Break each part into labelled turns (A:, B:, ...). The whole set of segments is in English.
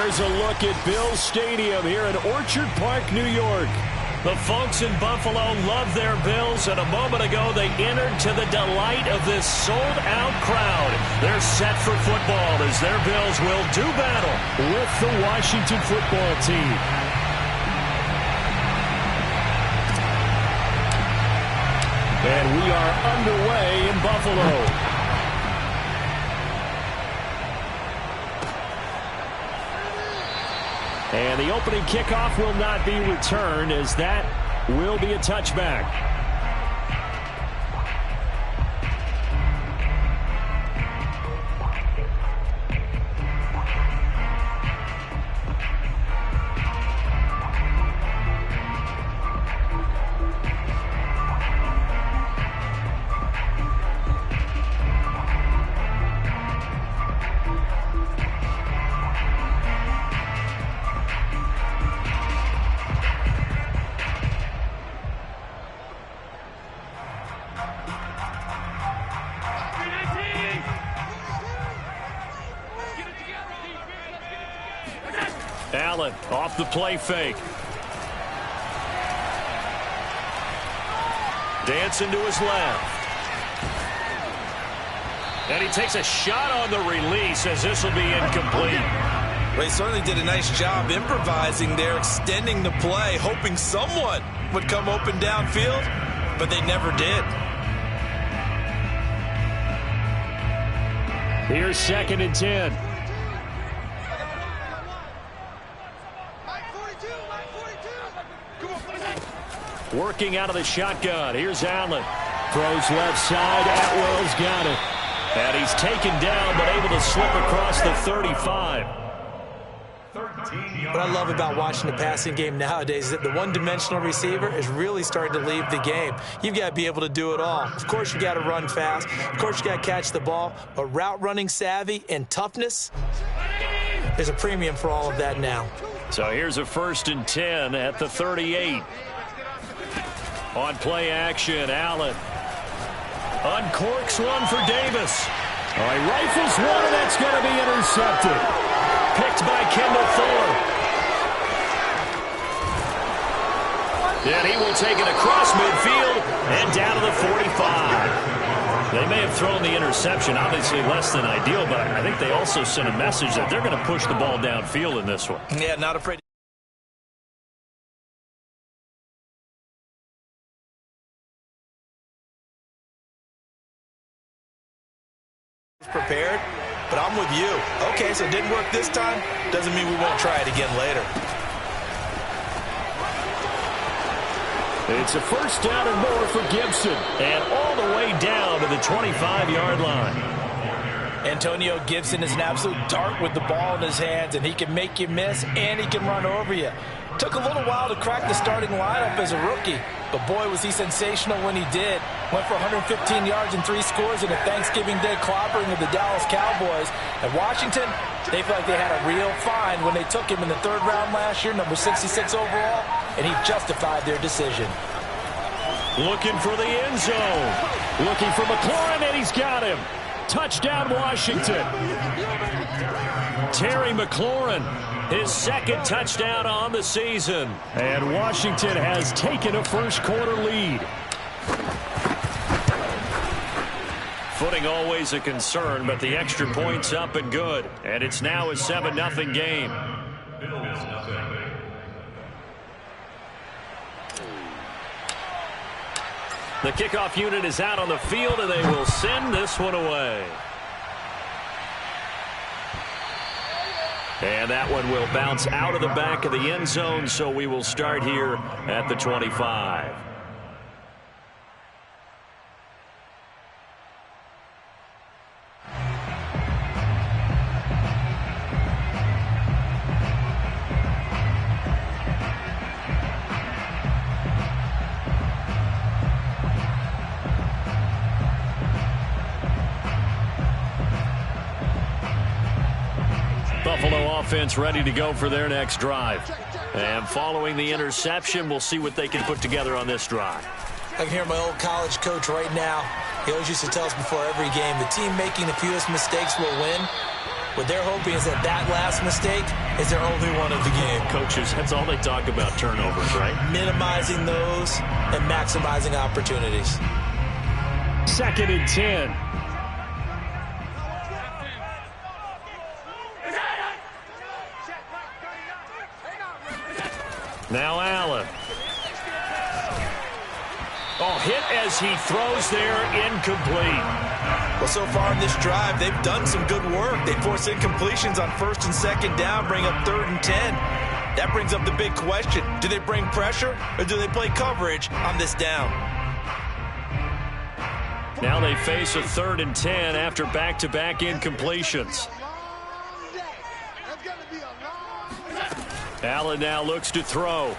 A: Here's a look at Bills Stadium here in Orchard Park, New York. The folks in Buffalo love their Bills, and a moment ago they entered to the delight of this sold-out crowd. They're set for football as their Bills will do battle with the Washington football team. And we are underway in Buffalo. And the opening kickoff will not be returned, as that will be a touchback. Allen off the play fake. Dancing to his left. And he takes a shot on the release, as this will be incomplete.
B: They certainly did a nice job improvising there, extending the play, hoping someone would come open downfield, but they never did.
A: Here's 2nd and 10. Working out of the shotgun. Here's Allen. Throws left side. Atwell's got it. And he's taken down, but able to slip across the 35.
C: What I love about watching the passing game nowadays is that the one-dimensional receiver is really starting to leave the game. You've got to be able to do it all. Of course, you got to run fast. Of course, you got to catch the ball. But route running savvy and toughness, there's a premium for all of that now.
A: So here's a 1st and 10 at the 38. On play action, Allen uncorks one for Davis. Oh, he rifles one, and that's going to be intercepted. Picked by Kendall Fuller. And he will take it across midfield and down to the 45. They may have thrown the interception, obviously less than ideal, but I think they also sent a message that they're going to push the ball downfield in this one.
B: Yeah, not afraid. Prepared, but I'm with you. Okay, so it didn't work this time. Doesn't mean we won't try it again later.
A: It's a 1st down and more for Gibson, and all the way down to the 25-yard line.
C: Antonio Gibson is an absolute dart with the ball in his hands, and he can make you miss, and he can run over you. Took a little while to crack the starting lineup as a rookie, but boy, was he sensational when he did. Went for 115 yards and 3 scores in a Thanksgiving Day clobbering of the Dallas Cowboys. At Washington, they feel like they had a real find when they took him in the 3rd round last year, number 66 overall, and he justified their decision.
A: Looking for the end zone. Looking for McLaurin, and he's got him. Touchdown, Washington. Terry McLaurin, his 2nd touchdown on the season. And Washington has taken a first-quarter lead. Footing always a concern, but the extra point's up and good. And it's now a 7-0 game. The kickoff unit is out on the field, and they will send this one away. And that one will bounce out of the back of the end zone, so we will start here at the 25. Buffalo offense ready to go for their next drive. And following the interception, we'll see what they can put together on this drive.
C: I can hear my old college coach right now. He always used to tell us before every game, the team making the fewest mistakes will win. What they're hoping is that that last mistake is their only one of the game.
A: Coaches, that's all they talk about, turnovers, right?
C: Minimizing those and maximizing opportunities.
A: 2nd and 10. Now Allen. Oh, hit as he throws there, incomplete.
B: Well, so far in this drive, they've done some good work. They force incompletions on 1st and 2nd down, bring up 3rd and 10. That brings up the big question. Do they bring pressure or do they play coverage on this down?
A: Now they face a 3rd and 10 after back-to-back incompletions. Allen now looks to throw.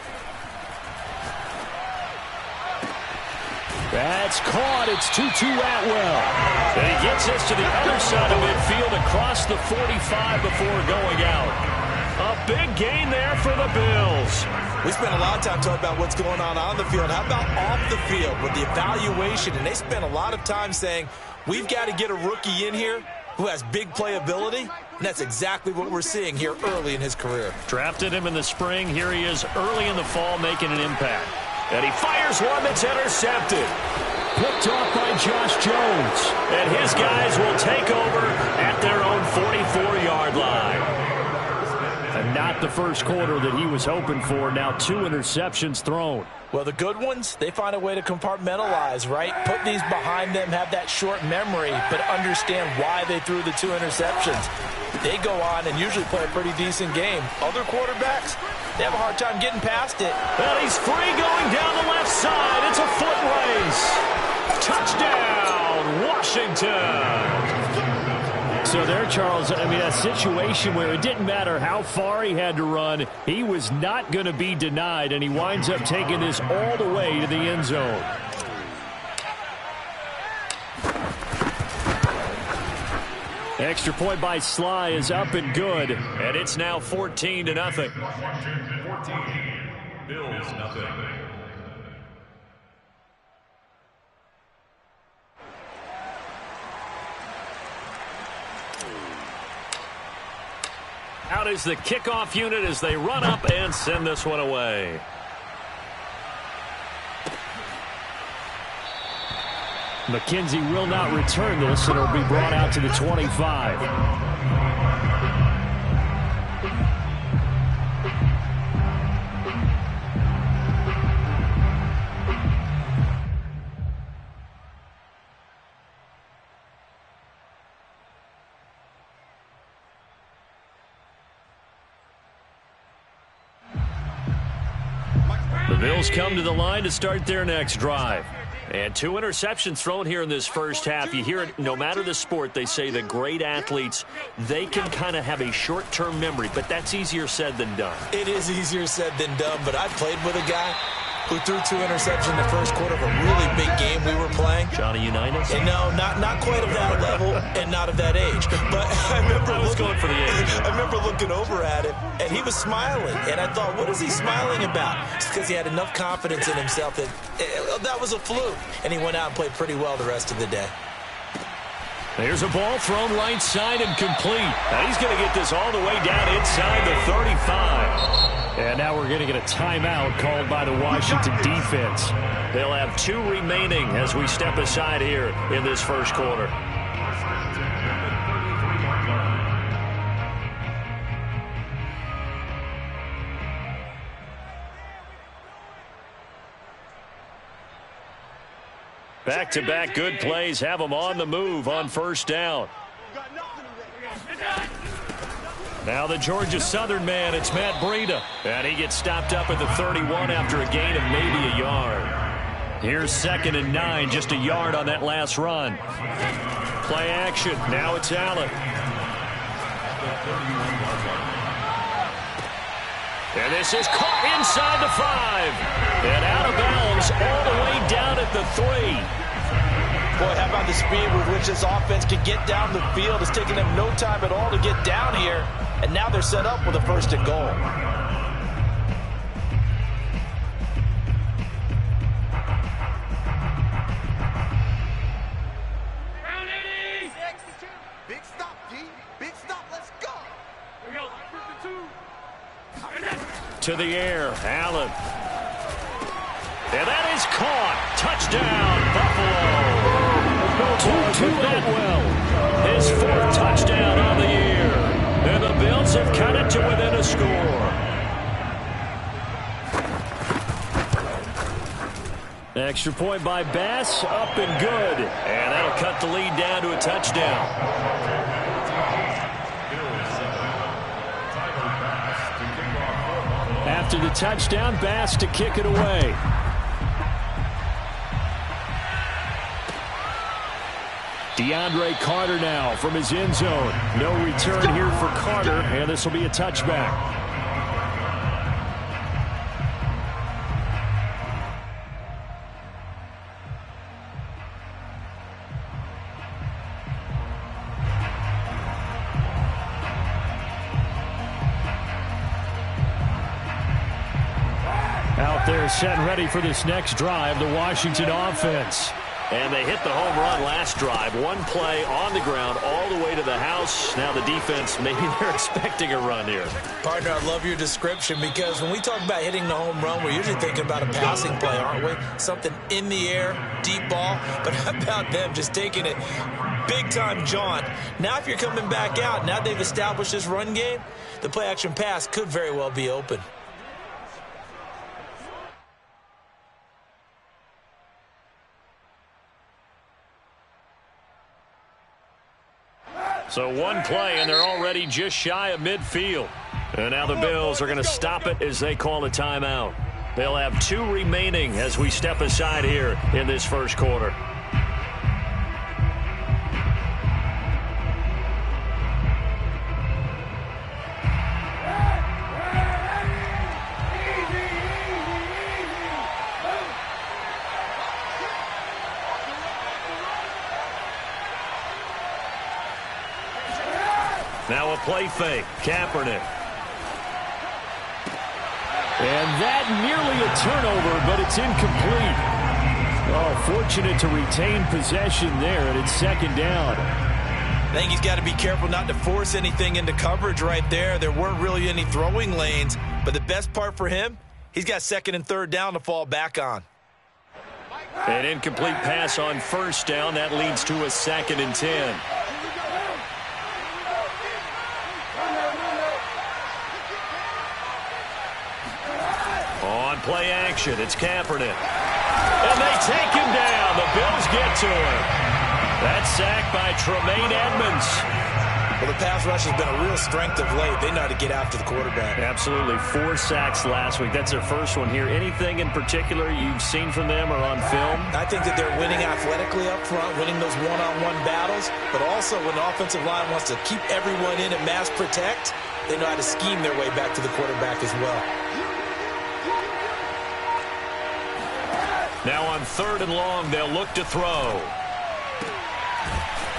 A: That's caught. It's Tutu Atwell. And he gets us to the other side of midfield across the 45 before going out. A big gain there for the Bills.
B: We spent a lot of time talking about what's going on the field. How about off the field with the evaluation? And they spent a lot of time saying, we've got to get a rookie in here who has big playability. And that's exactly what we're seeing here early in his career.
A: Drafted him in the spring. Here he is early in the fall making an impact. And he fires one that's intercepted. Picked off by Josh Jones. And his guys will take over at their own 44-yard line. And not the first quarter that he was hoping for. Now 2 interceptions thrown.
C: Well, the good ones, they find a way to compartmentalize, right? Put these behind them, have that short memory, but understand why they threw the 2 interceptions. They go on and usually play a pretty decent game. Other quarterbacks, they have a hard time getting past it.
A: Well, he's free going down the left side. It's a foot race. Touchdown, Washington. So there, Charles, I mean, a situation where it didn't matter how far he had to run, he was not going to be denied, and he winds up taking this all the way to the end zone. Extra point by Sly is up and good, and it's now 14-0. Washington 14, Bills nothing. Out is the kickoff unit as they run up and send this one away. McKenzie will not return this, and it'll be brought out to the 25. The Bills come to the line to start their next drive. And 2 interceptions thrown here in this first half. You hear it, no matter the sport, they say that great athletes, they can kind of have a short-term memory, but that's easier said than done.
B: It is easier said than done, but I played with a guy who threw 2 interceptions in the first quarter of a really big game we were playing.
A: Johnny Unitas?
B: And no, not quite of that level and not of that age. But I remember looking over at him, and he was smiling. And I thought, what is he smiling about? It's because he had enough confidence in himself that that was a fluke. And he went out and played pretty well the rest of the day.
A: There's a ball thrown right side and complete. Now he's going to get this all the way down inside the 35. And now we're going to get a timeout called by the Washington defense. They'll have 2 remaining as we step aside here in this first quarter. Back-to-back good plays have them on the move on first down. Now the Georgia Southern man, it's Matt Breida. And he gets stopped up at the 31 after a gain of maybe a yard. Here's 2nd and 9, just a yard on that last run. Play action, now it's Allen. And this is caught inside the 5. And out of bounds all the way down at the 3.
C: Boy, how about the speed with which this offense can get down the field? It's taking them no time at all to get down here. And now they're set up with a 1st and goal.
D: Big stop, D. Big stop. Let's
A: to the air. Allen. And that is caught. Touchdown, Buffalo. 2-2 Atwell. His 4th touchdown on the year. And the Bills have cut it to within a score. Extra point by Bass, up and good. And that'll cut the lead down to a touchdown. After the touchdown, Bass to kick it away. DeAndre Carter now from his end zone. No return here for Carter, and this will be a touchback. Out there set and ready for this next drive, the Washington offense.
D: And they hit the home run last drive. One play on the ground all the way to the house. Now the defense, maybe they're expecting a run here.
B: Partner, I love your description because when we talk about hitting the home run, we're usually thinking about a passing play, aren't we? Something in the air, deep ball. But how about them just taking it big-time jaunt? Now if you're coming back out, now they've established this run game, the play-action pass could very well be open.
A: So one play, and they're already just shy of midfield. And now the Bills are going to stop it as they call a timeout. They'll have 2 remaining as we step aside here in this first quarter. Now a play fake. Kaepernick. And that nearly a turnover, but it's incomplete. Oh, fortunate to retain possession there, and it's second down.
B: I think he's got to be careful not to force anything into coverage right there. There weren't really any throwing lanes, but the best part for him, he's got 2nd and 3rd down to fall back on.
A: An incomplete pass on first down. That leads to a 2nd and 10. Play action. It's Kaepernick. And they take him down. The Bills get to him. That sack by Tremaine Edmonds.
B: Well, the pass rush has been a real strength of late. They know how to get after the quarterback.
A: Absolutely. 4 sacks last week. That's their first one here. Anything in particular you've seen from them or on film?
B: I think that they're winning athletically up front, winning those one-on-one battles, but also when the offensive line wants to keep everyone in and mass protect, they know how to scheme their way back to the quarterback as well.
A: Now on 3rd and long, they'll look to throw.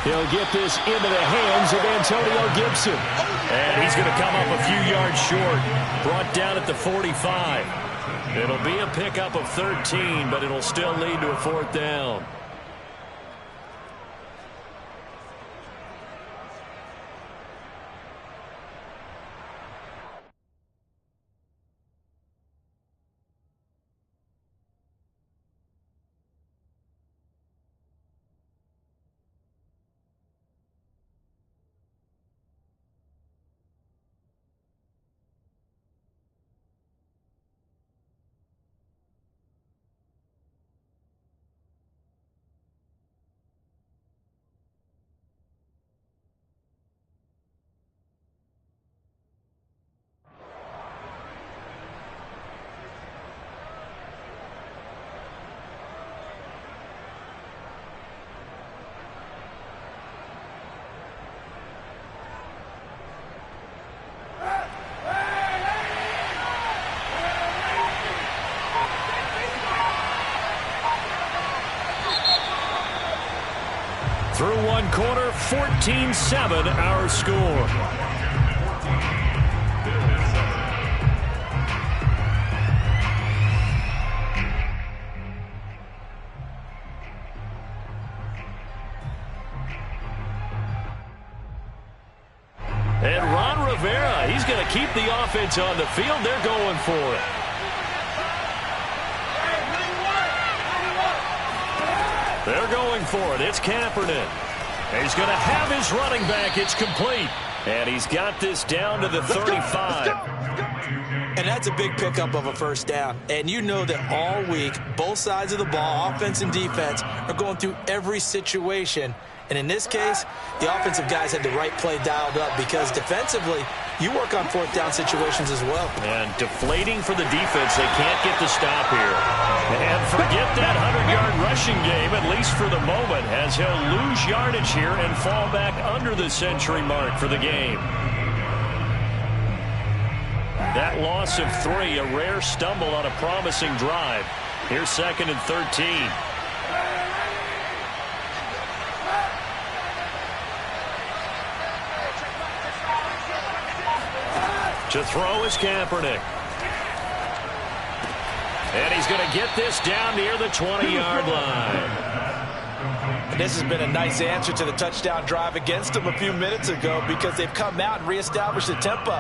A: He'll get this into the hands of Antonio Gibson. And he's going to come up a few yards short. Brought down at the 45. It'll be a pickup of 13, but it'll still lead to a 4th down. Through one quarter, 14-7 our score. And Ron Rivera. He's going to keep the offense on the field. They're going for it. They're going for it. It's Kaepernick. He's going to have his running back. It's complete. And he's got this down to the 35.
B: And that's a big pickup of a first down. And you know that all week, both sides of the ball, offense and defense, are going through every situation. And in this case, the offensive guys had the right play dialed up because defensively, you work on fourth down situations as well.
A: And deflating for the defense. They can't get the stop here. And forget that 100-yard rushing game, at least for the moment, as he'll lose yardage here and fall back under the century mark for the game. That loss of 3, a rare stumble on a promising drive. Here's 2nd and 13. To throw is Kaepernick. And he's going to get this down near the 20-yard line.
C: And this has been a nice answer to the touchdown drive against them a few minutes ago because they've come out and reestablished the tempo.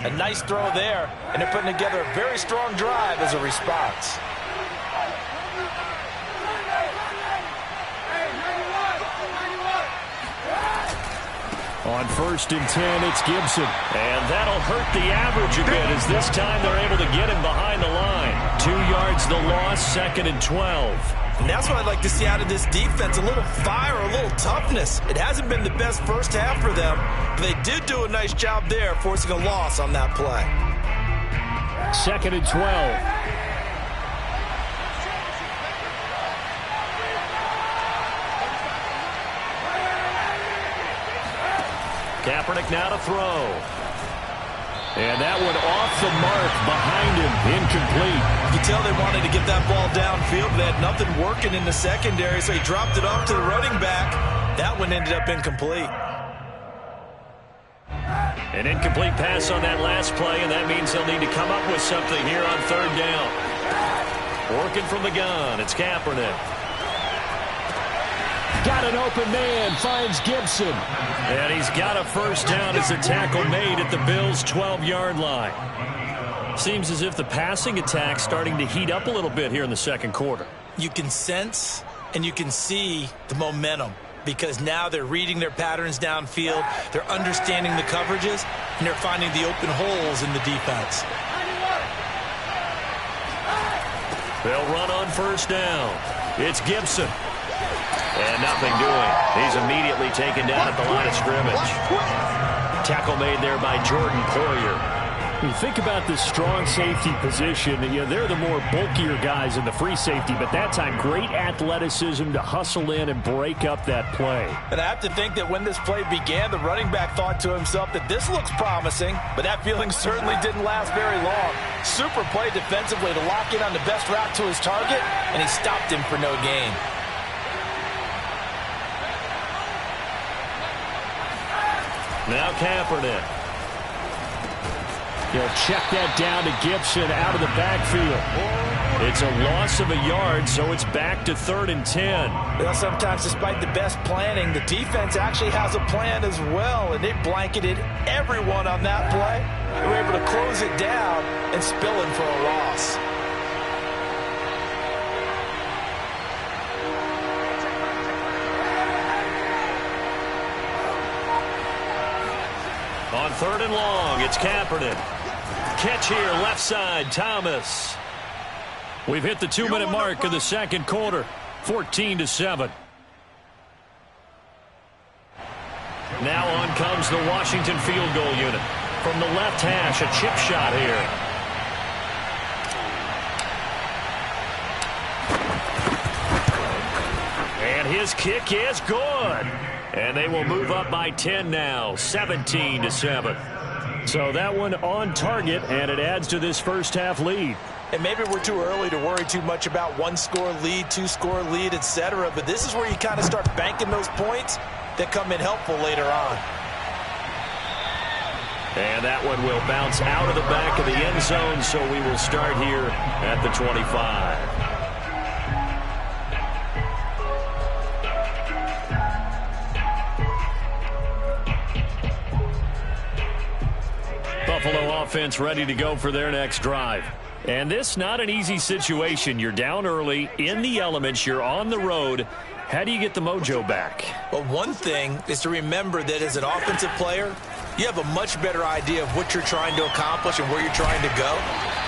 C: A nice throw there, and they're putting together a very strong drive as a response.
A: On 1st and 10, it's Gibson. And that'll hurt the average a bit as this time they're able to get him behind the line. 2 yards the loss, 2nd and 12.
B: And that's what I'd like to see out of this defense, a little fire, a little toughness. It hasn't been the best first half for them, but they did do a nice job there forcing a loss on that play.
A: 2nd and 12. Kaepernick now to throw. And that one off the mark behind him, incomplete.
B: You can tell they wanted to get that ball downfield. They had nothing working in the secondary, so he dropped it off to the running back. That one ended up incomplete.
A: An incomplete pass on that last play, and that means they'll need to come up with something here on 3rd down. Working from the gun, it's Kaepernick. Got an open man, finds Gibson. And he's got a first down as a tackle made at the Bills' 12-yard line. Seems as if the passing attack's starting to heat up a little bit here in the 2nd quarter.
B: You can sense and you can see the momentum because now they're reading their patterns downfield, they're understanding the coverages, and they're finding the open holes in the defense.
A: They'll run on 1st down. It's Gibson. And nothing doing. He's immediately taken down at the line of scrimmage. Tackle made there by Jordan Poyer. When you think about this strong safety position, they're the more bulkier guys in the free safety, but that time great athleticism to hustle in and break up that play.
C: And I have to think that when this play began, the running back thought to himself that this looks promising, but that feeling certainly didn't last very long. Super play defensively to lock in on the best route to his target, and he stopped him for no gain.
A: Now Kaepernick. He'll check that down to Gibson out of the backfield. It's a loss of a yard, so it's back to 3rd and 10.
C: Well, sometimes despite the best planning, the defense actually has a plan as well, and they blanketed everyone on that play. They were able to close it down and spill in for a loss.
A: On 3rd and long, it's Kaepernick. Catch here, left side, Thomas. We've hit the 2-minute mark of the 2nd quarter, 14-7. Now on comes the Washington field goal unit. From the left hash, a chip shot here. And his kick is good. And they will move up by 10 now, 17-7. So that one on target, and it adds to this first half lead.
C: And maybe we're too early to worry too much about 1-score lead, 2-score lead, etc. But this is where you kind of start banking those points that come in helpful later on.
A: And that one will bounce out of the back of the end zone, so we will start here at the 25. Buffalo offense ready to go for their next drive. And this not an easy situation. You're down early, in the elements, you're on the road. How do you get the mojo back?
B: Well, one thing is to remember that as an offensive player, you have a much better idea of what you're trying to accomplish and where you're trying to go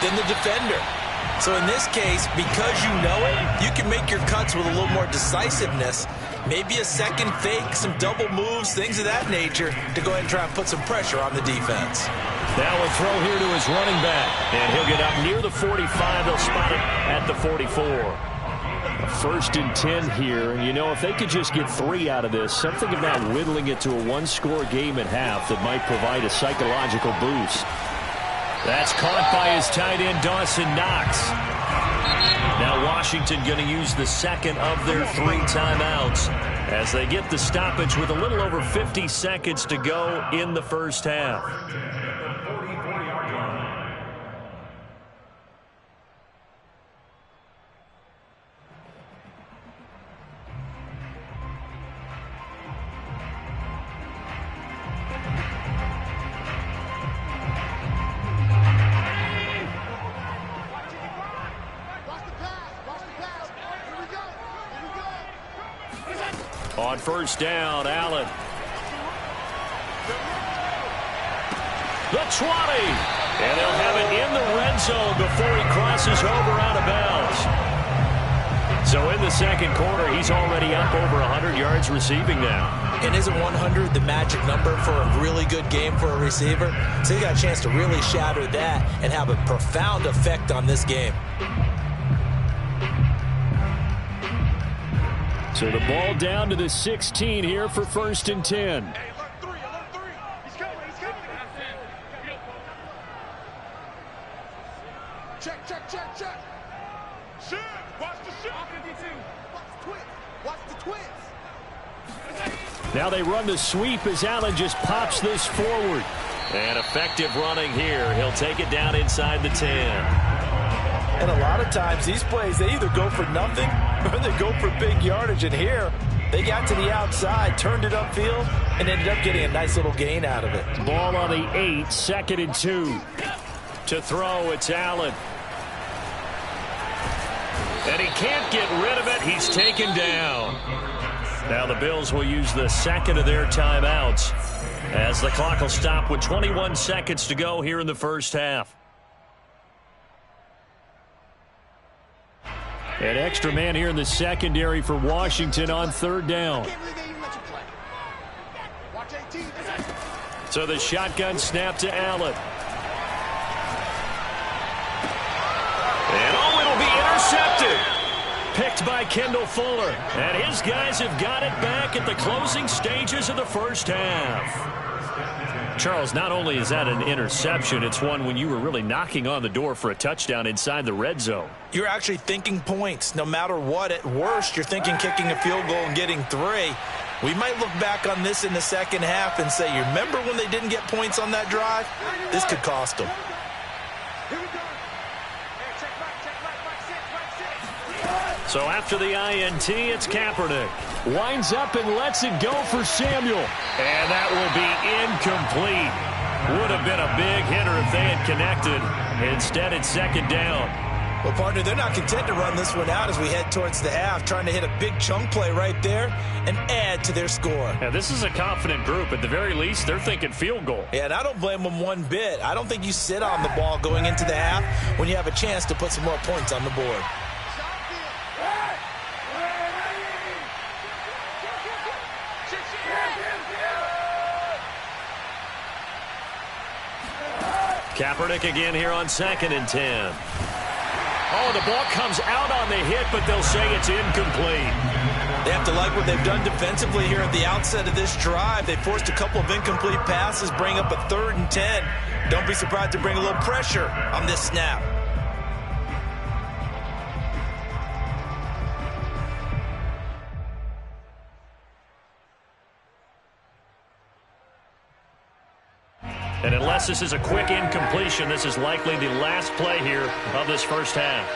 B: than the defender. So in this case, because you know it, you can make your cuts with a little more decisiveness, maybe a second fake, some double moves, things of that nature, to go ahead and try and put some pressure on the defense.
A: Now a throw here to his running back, and he'll get up near the 45. They'll spot it at the 44. First and 10 here, and you know, if they could just get 3 out of this, something about whittling it to a one-score game at half that might provide a psychological boost. That's caught by his tight end, Dawson Knox. Now Washington going to use the second of their 3 timeouts as they get the stoppage with a little over 50 seconds to go in the first half. On first down, Allen. The 20. And they'll have it in the red zone before he crosses over out of bounds. So in the second quarter, he's already up over 100 yards receiving now.
B: And isn't 100 the magic number for a really good game for a receiver? So he got a chance to really shatter that and have a profound effect on this game.
A: So the ball down to the 16 here for first and 10.
E: Hey, alert 3, alert 3. He's coming, he's coming. Check, check, check, check. Shoot, watch the shoot. Watch the twins, watch the twins.
A: Now they run the sweep as Allen just pops this forward. And effective running here. He'll take it down inside the 10.
C: And a lot of times these plays, they either go for nothing or they go for big yardage. And here, they got to the outside, turned it upfield, and ended up getting a nice little gain out of it.
A: Ball on the 8, second and 2. To throw, it's Allen. And he can't get rid of it. He's taken down. Now the Bills will use the second of their timeouts as the clock will stop with 21 seconds to go here in the first half. An extra man here in the secondary for Washington on third down. So the shotgun snap to Allen. And oh, it'll be intercepted. Picked by Kendall Fuller. And his guys have got it back at the closing stages of the first half. Charles, not only is that an interception, it's one when you were really knocking on the door for a touchdown inside the red zone.
B: You're actually thinking points. No matter what, at worst, you're thinking kicking a field goal and getting 3. We might look back on this in the second half and say, you remember when they didn't get points on that drive? This could cost them.
A: So after the INT, it's Kaepernick. Winds up and lets it go for Samuel. And that will be incomplete. Would have been a big hitter if they had connected. Instead, it's second down.
B: Well, partner, they're not content to run this one out as we head towards the half, trying to hit a big chunk play right there and add to their score.
A: Now, this is a confident group. At the very least, they're thinking field goal.
B: Yeah, and I don't blame them one bit. I don't think you sit on the ball going into the half when you have a chance to put some more points on the board.
A: Kaepernick again here on second and 10. Oh, the ball comes out on the hit, but they'll say it's incomplete.
B: They have to like what they've done defensively here at the outset of this drive. They forced a couple of incomplete passes, bring up a 3rd and 10. Don't be surprised to bring a little pressure on this snap.
A: And unless this is a quick incompletion, this is likely the last play here of this first half.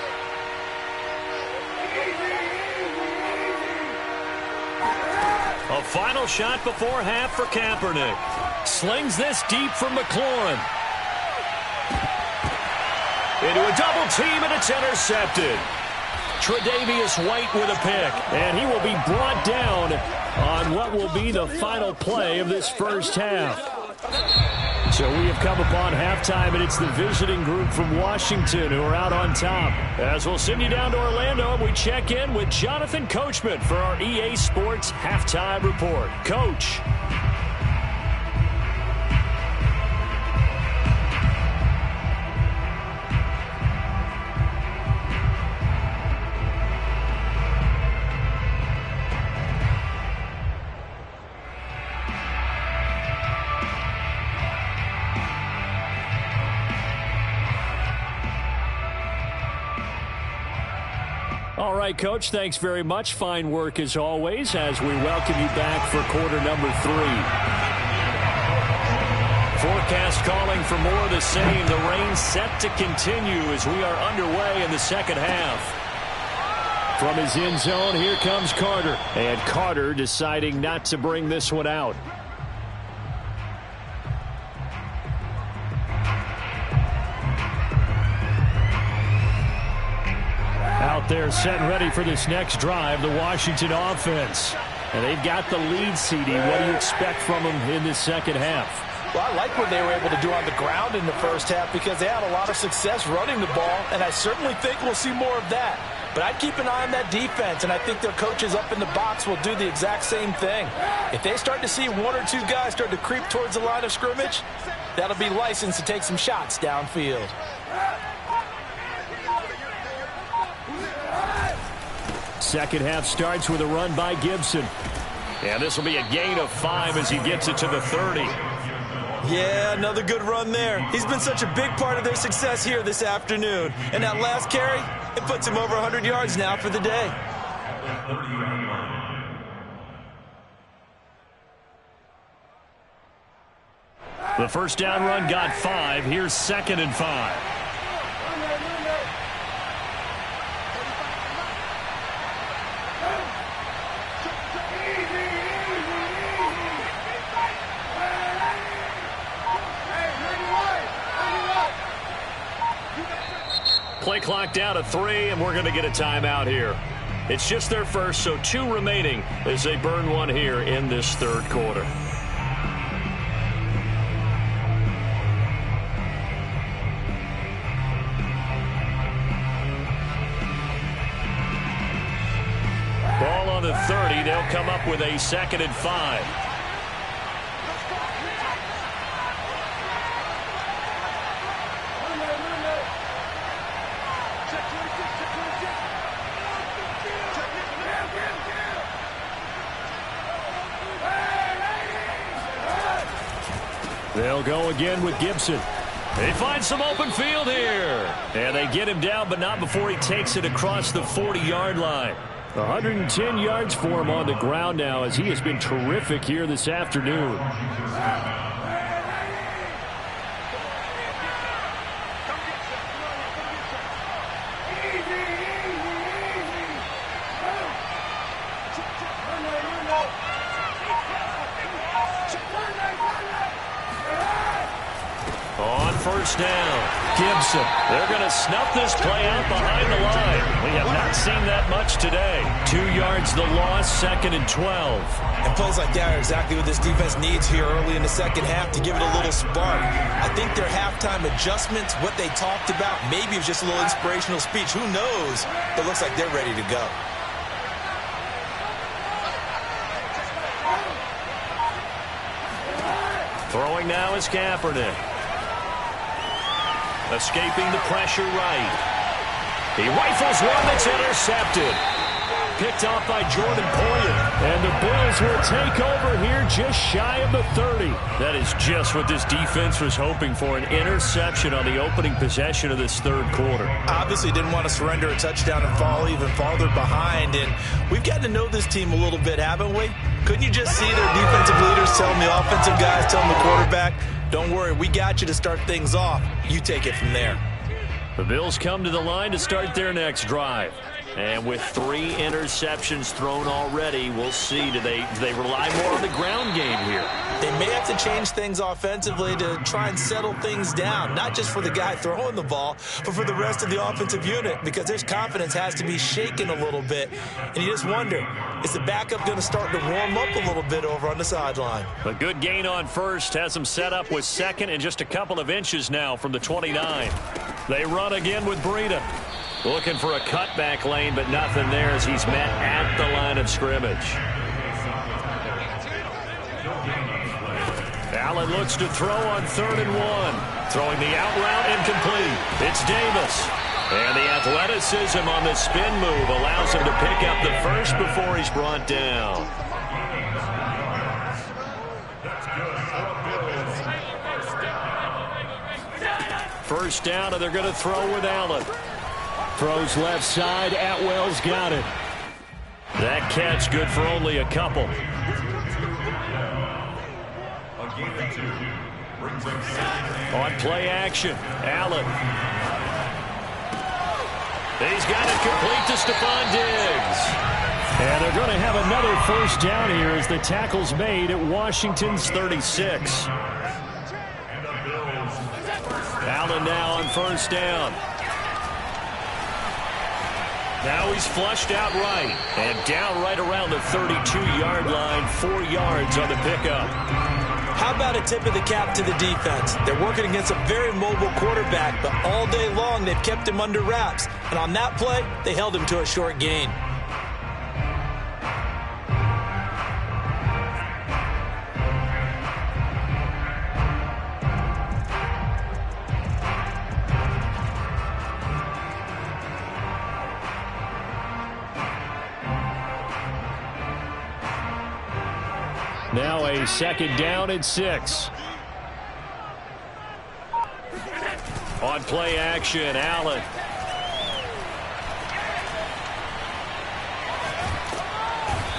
A: A final shot before half for Kaepernick. Slings this deep from McLaurin. into a double team, and it's intercepted. Tre'Davious White with a pick, and he will be brought down on what will be the final play of this first half. So we have come upon halftime, and it's the visiting group from Washington who are out on top. As we'll send you down to Orlando, and we check in with Jonathan Coachman for our EA Sports Halftime Report. Coach. All right, Coach, thanks very much. Fine work as always as we welcome you back for quarter number 3. Forecast calling for more of the same. The rain set to continue as we are underway in the second half. From his end zone, here comes Carter. And Carter deciding not to bring this one out. Out there set and ready for this next drive, the Washington offense. And they've got the lead, CD. What do you expect from them in this second half?
C: Well, I like what they were able to do on the ground in the first half because they had a lot of success running the ball, and I certainly think we'll see more of that. But I'd keep an eye on that defense, and I think their coaches up in the box will do the exact same thing. If they start to see one or two guys start to creep towards the line of scrimmage, that'll be licensed to take some shots downfield.
A: Second half starts with a run by Gibson. And this will be a gain of 5 as he gets it to the 30.
B: Yeah, another good run there. He's been such a big part of their success here this afternoon. And that last carry, it puts him over 100 yards now for the day.
A: The first down run got 5. Here's 2nd and 5. Play clock down to 3, and we're going to get a timeout here. It's just their first, so 2 remaining as they burn one here in this third quarter. Ball on the 30. They'll come up with a 2nd and 5. They'll go again with Gibson. They find some open field here. And they get him down, but not before he takes it across the 40-yard line. 110 yards for him on the ground now as he has been terrific here this afternoon. First down, Gibson. They're going to snuff this play out behind the line. We have not seen that much today. 2 yards the loss, 2nd and 12.
B: And plays like that are exactly what this defense needs here early in the second half to give it a little spark. I think their halftime adjustments, what they talked about, maybe it was just a little inspirational speech. Who knows? But it looks like they're ready to go.
A: Throwing now is Kaepernick. Escaping the pressure right. He rifles one that's intercepted. Picked off by Jordan Poyer. And the Bills will take over here just shy of the 30. That is just what this defense was hoping for, an interception on the opening possession of this third quarter.
B: Obviously didn't want to surrender a touchdown and fall even farther behind. And we've gotten to know this team a little bit, haven't we? Couldn't you just see their defensive leaders telling the offensive guys, telling the quarterback, don't worry, we got you to start things off. You take it from there.
A: The Bills come to the line to start their next drive. And with 3 interceptions thrown already, we'll see. Do they rely more on the ground game here?
B: they may have to change things offensively to try and settle things down, not just for the guy throwing the ball, but for the rest of the offensive unit, because their confidence has to be shaken a little bit. And you just wonder, is the backup going to start to warm up a little bit over on the sideline?
D: A good gain on first has them set up with second and just a couple of inches now from the 29. They run again with Breida. Looking for a cutback lane, but nothing there as he's met at the line of scrimmage. Allen looks to throw on 3rd and 1. Throwing the out route incomplete. It's Davis. And the athleticism on the spin move allows him to pick up the first before he's brought down. First down, and they're going to throw with Allen. Throws left side. Atwell's got it. That catch good for only a couple. On play action, Allen. He's got it complete to Stephon Diggs. And they're going to have another first down here as the tackle's made at Washington's 36. Allen now on first down. Now he's flushed out right. And down right around the 32-yard line, 4 yards on the pickup.
B: How about a tip of the cap to the defense? They're working against a very mobile quarterback, but all day long they've kept him under wraps. And on that play, they held him to a short gain.
D: Now a second down and 6. On play action, Allen.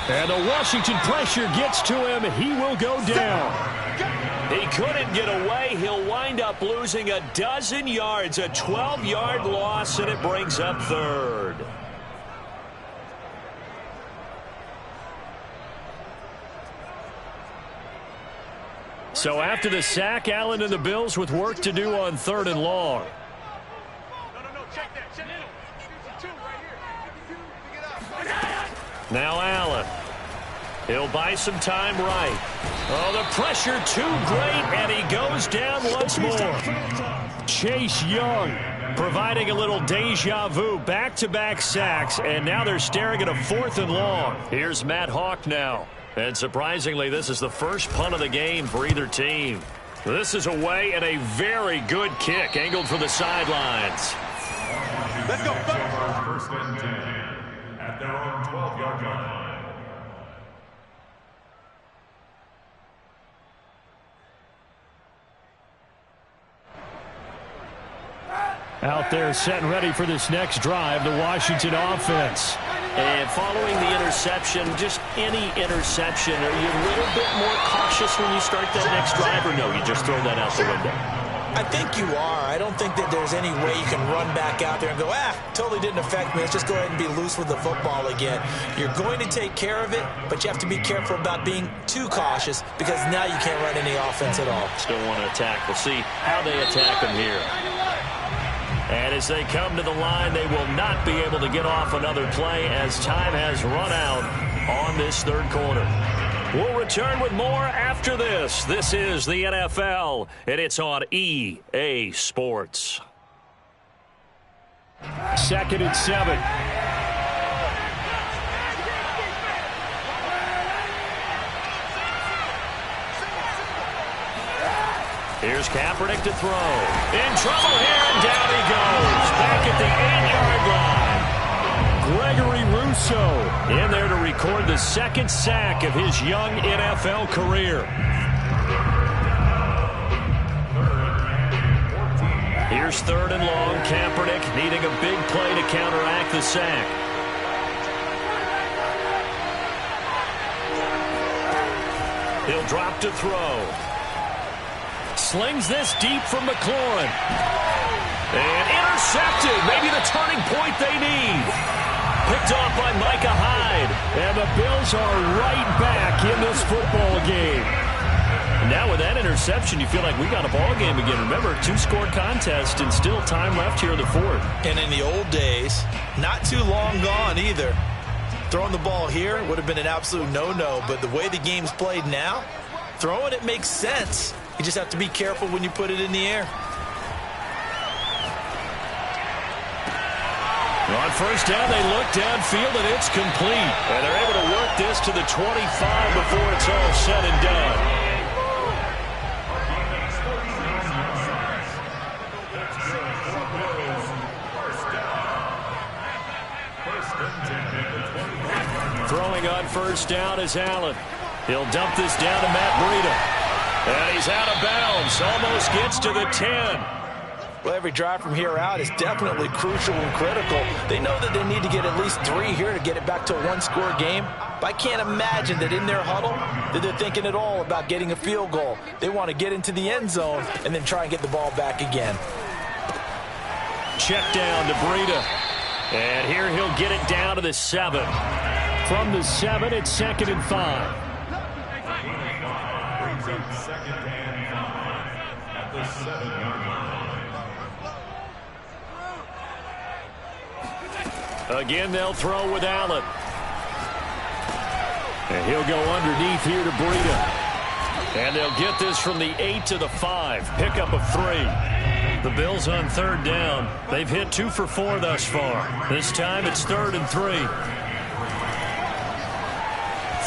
D: And the Washington pressure gets to him. He will go down. He couldn't get away. He'll wind up losing a dozen yards, a 12-yard loss, and it brings up 3rd. So after the sack, Allen and the Bills with work to do on 3rd and long.
E: No, check that. Check it. 2 right here.
D: Now Allen. He'll buy some time right. Oh, the pressure too great, and he goes down once more. Chase Young providing a little deja vu. Back-to-back sacks, and now they're staring at a 4th and long. Here's Matt Hawk now. And surprisingly, this is the first punt of the game for either team. This is away and a very good kick angled for the sidelines.
E: Let's go.
F: First and 10 at their own 12-yard line.
D: Out there set and ready for this next drive, the Washington offense. And following the interception, just any interception, are you a little bit more cautious when you start that next drive, or no, you just throw that out the window?
B: I think you are. I don't think that there's any way you can run back out there and go, totally didn't affect me. Let's just go ahead and be loose with the football again. You're going to take care of it, but you have to be careful about being too cautious because now you can't run any offense at all.
D: Still want to attack. We'll see how they attack them here. And as they come to the line, they will not be able to get off another play as time has run out on this 3rd quarter. We'll return with more after this. This is the NFL, and it's on EA Sports. 2nd and 7. Here's Kaepernick to throw. In trouble here, and down he goes. Back at the 8-yard line. Gregory Rousseau in there to record the 2nd sack of his young NFL career. Here's 3rd and long. Kaepernick needing a big play to counteract the sack. He'll drop to throw. Slings this deep from McLaurin. And intercepted. Maybe the turning point they need. Picked off by Micah Hyde. And the Bills are right back in this football game. And now with that interception, you feel like we got a ball game again. Remember, 2-score contest and still time left here in the fourth.
B: And in the old days, not too long gone either, throwing the ball here would have been an absolute no-no. But the way the game's played now, throwing it makes sense. You just have to be careful when you put it in the air.
D: On first down, they look downfield, and it's complete. And they're able to work this to the 25 before it's all said and done. Throwing on first down is Allen. He'll dump this down to Matt Breida. And he's out of bounds. Almost gets to the 10.
C: Well, every drive from here out is definitely crucial and critical. They know that they need to get at least 3 here to get it back to a 1-score game. But I can't imagine that in their huddle that they're thinking at all about getting a field goal. They want to get into the end zone and then try and get the ball back again.
D: Check down to Breida. And here he'll get it down to the 7. From the 7, it's 2nd and 5.
F: Second and 5 at the 7-yard line.
D: Again, they'll throw with Allen. And he'll go underneath here to Breida. And they'll get this from the 8 to the 5. Pickup of 3. The Bills on third down. They've hit 2 for 4 thus far. This time it's 3rd and 3.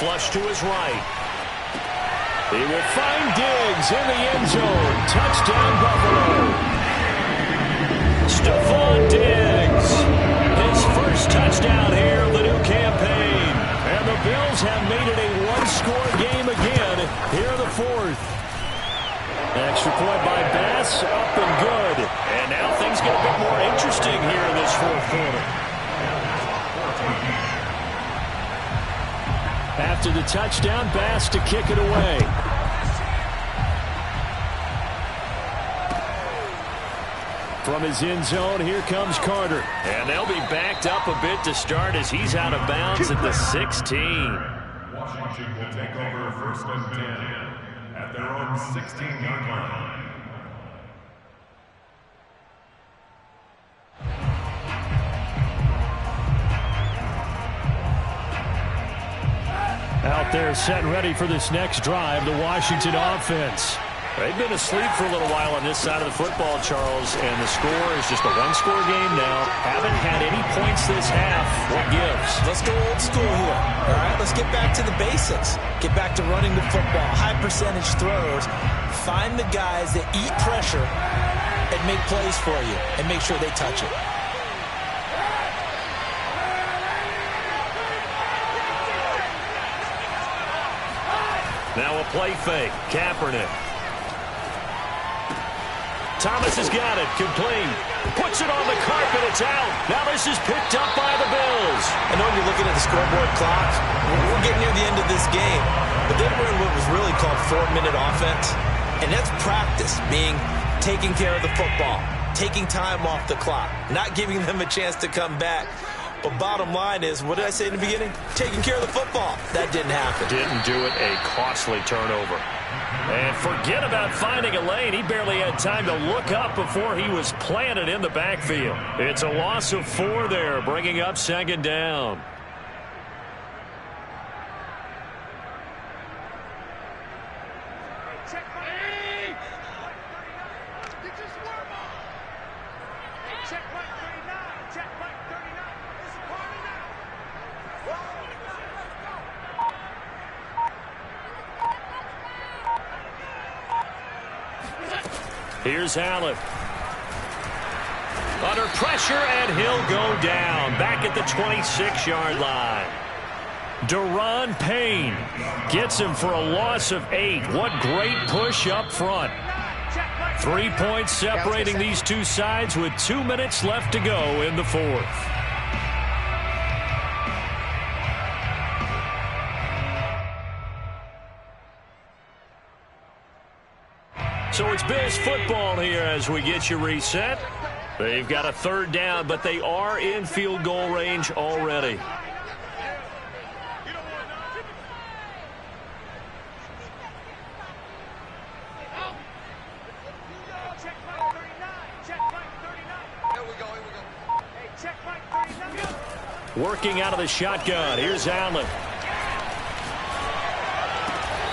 D: Flush to his right. He will find Diggs in the end zone. Touchdown, Buffalo. Stephon Diggs. His first touchdown here of the new campaign. And the Bills have made it a 1-score game again here in the 4th. Extra point by Bass, up and good. And now things get a bit more interesting here in this 4th quarter. After the touchdown, Bass to kick it away. From his end zone, here comes Carter. And they'll be backed up a bit to start as he's out of bounds at the 16.
F: Washington will take over 1st and 10 at their own 16-yard line.
D: Out there set and ready for this next drive, the Washington offense. They've been asleep for a little while on this side of the football, Charles, and the score is just a 1-score game now. Haven't had any points this half. What gives?
B: Let's go old school here. All right, let's get back to the basics. Get back to running the football, high percentage throws. Find the guys that eat pressure and make plays for you and make sure they touch it.
D: Now a play fake. Kaepernick. Thomas has got it. Complete. Puts it on the carpet. It's out. Now this is picked up by the Bills.
B: I know you're looking at the scoreboard clock. We're getting near the end of this game. But they were in what was really called 4-minute offense. And that's practice, being taking care of the football, taking time off the clock, not giving them a chance to come back. But bottom line is, what did I say in the beginning? Taking care of the football. That didn't happen.
D: Didn't do it. A costly turnover. And forget about finding a lane. He barely had time to look up before he was planted in the backfield. It's a loss of 4 there, bringing up 2nd down. Here's Allen. Under pressure, and he'll go down. Back at the 26-yard line. Daron Payne gets him for a loss of 8. What great push up front. 3 points separating these two sides with 2 minutes left to go in the 4th. So it's Bills football here as we get you reset. They've got a 3rd down, but they are in field goal range already.
A: Working out of the shotgun. Here's Allen.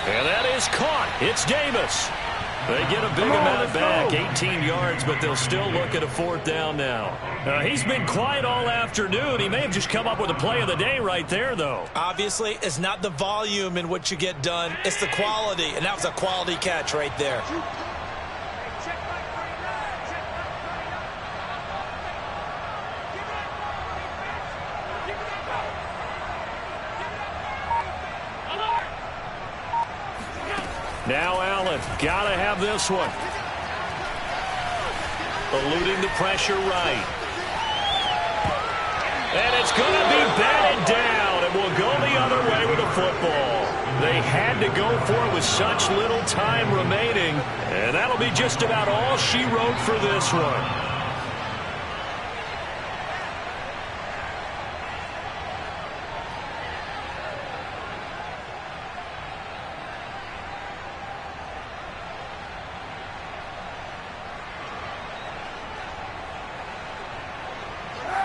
A: And that is caught. It's Davis. They get a big amount back, 18 yards, but they'll still look at a 4th down now. He's been quiet all afternoon. He may have just come up with a play of the day right there, though.
B: Obviously, it's not the volume in which you get done. It's the quality, and that was a quality catch right there.
A: Now Allen, gotta have this one. Eluding the pressure right. And it's gonna be batted down, and will go the other way with the football. They had to go for it with such little time remaining, and that'll be just about all she wrote for this one.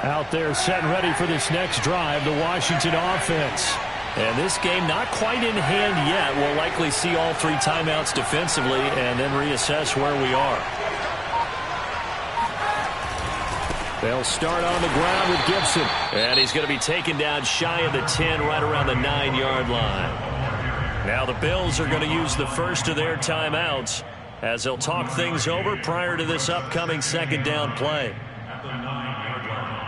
A: Out there set and ready for this next drive, the Washington offense. And this game not quite in hand yet. We'll likely see all 3 timeouts defensively and then reassess where we are. They'll start on the ground with Gibson. And he's going to be taken down shy of the 10, right around the 9-yard line. Now the Bills are going to use the first of their timeouts as they'll talk things over prior to this upcoming 2nd down play.
F: At the 9-yard line.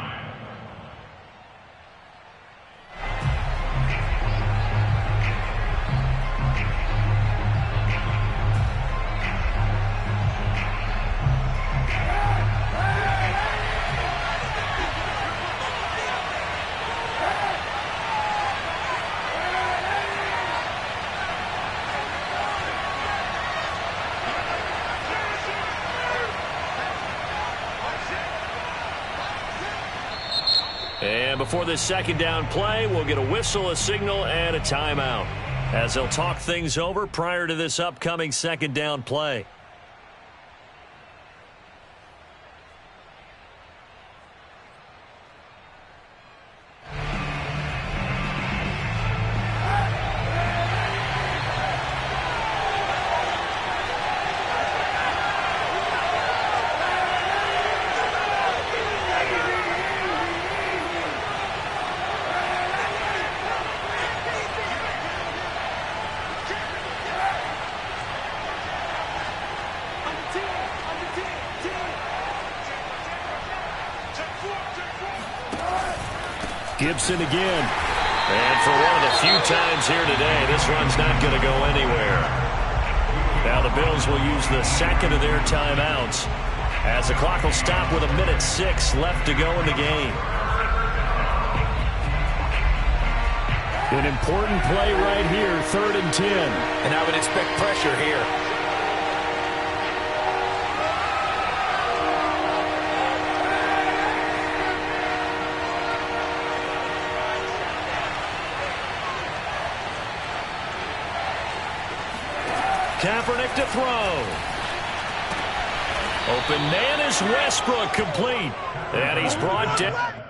A: And before this 2nd down play, we'll get a whistle, a signal, and a timeout as they'll talk things over prior to this upcoming 2nd down play. Gibson again. And for one of the few times here today, this run's not going to go anywhere. Now the Bills will use the 2nd of their timeouts as the clock will stop with 1:06 left to go in the game. An important play right here, 3rd and 10.
C: And I would expect pressure here.
A: Kaepernick to throw. Open man is Westbrook, complete. And he's brought down.